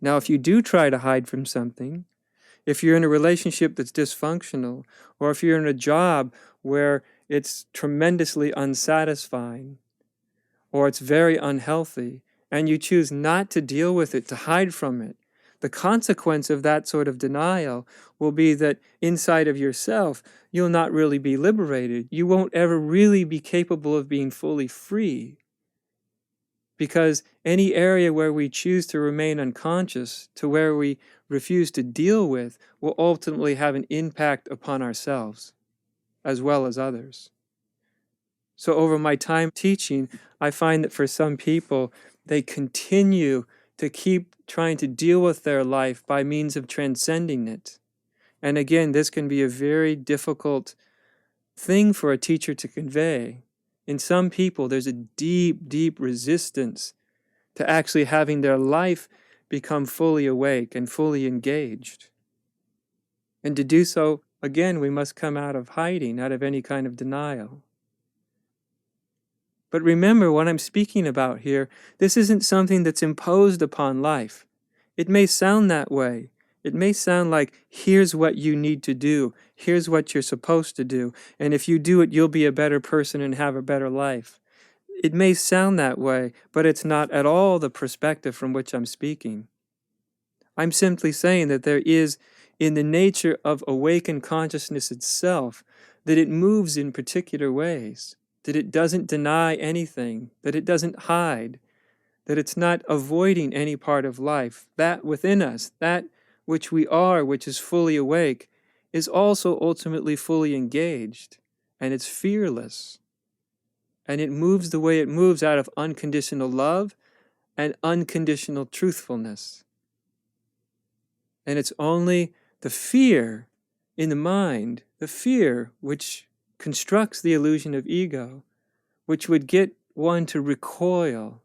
Now, if you do try to hide from something, if you're in a relationship that's dysfunctional, or if you're in a job where it's tremendously unsatisfying, or it's very unhealthy, and you choose not to deal with it, to hide from it, the consequence of that sort of denial will be that inside of yourself, you'll not really be liberated. You won't ever really be capable of being fully free. Because any area where we choose to remain unconscious, to where we refuse to deal with, will ultimately have an impact upon ourselves, as well as others. So over my time teaching, I find that for some people, they continue to keep trying to deal with their life by means of transcending it. And again, this can be a very difficult thing for a teacher to convey. In some people, there's a deep, deep resistance to actually having their life become fully awake and fully engaged. And to do so, again, we must come out of hiding, out of any kind of denial. But remember, what I'm speaking about here, this isn't something that's imposed upon life. It may sound that way. It may sound like, here's what you need to do. Here's what you're supposed to do. And if you do it, you'll be a better person and have a better life. It may sound that way, but it's not at all the perspective from which I'm speaking. I'm simply saying that there is, in the nature of awakened consciousness itself, that it moves in particular ways, that it doesn't deny anything, that it doesn't hide, that it's not avoiding any part of life. That within us, that which we are, which is fully awake, is also ultimately fully engaged, and it's fearless. And it moves the way it moves out of unconditional love and unconditional truthfulness. And it's only the fear in the mind, the fear which constructs the illusion of ego, which would get one to recoil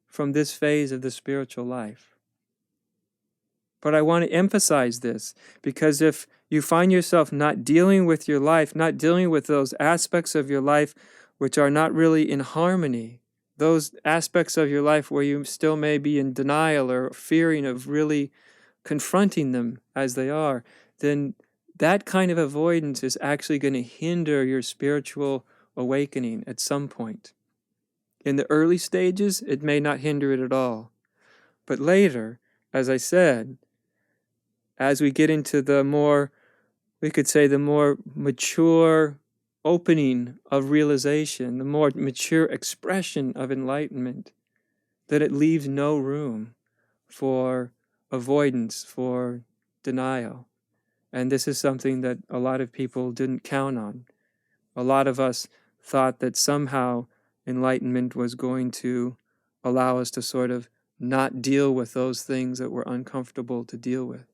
from this phase of the spiritual life. But I want to emphasize this, because if you find yourself not dealing with your life, not dealing with those aspects of your life which are not really in harmony, those aspects of your life where you still may be in denial or fearing of really confronting them as they are, then that kind of avoidance is actually going to hinder your spiritual awakening at some point. In the early stages, it may not hinder it at all. But later, as I said, as we get into the more, we could say, the more mature opening of realization, the more mature expression of enlightenment, that it leaves no room for avoidance, for denial. And this is something that a lot of people didn't count on. A lot of us thought that somehow enlightenment was going to allow us to sort of not deal with those things that were uncomfortable to deal with.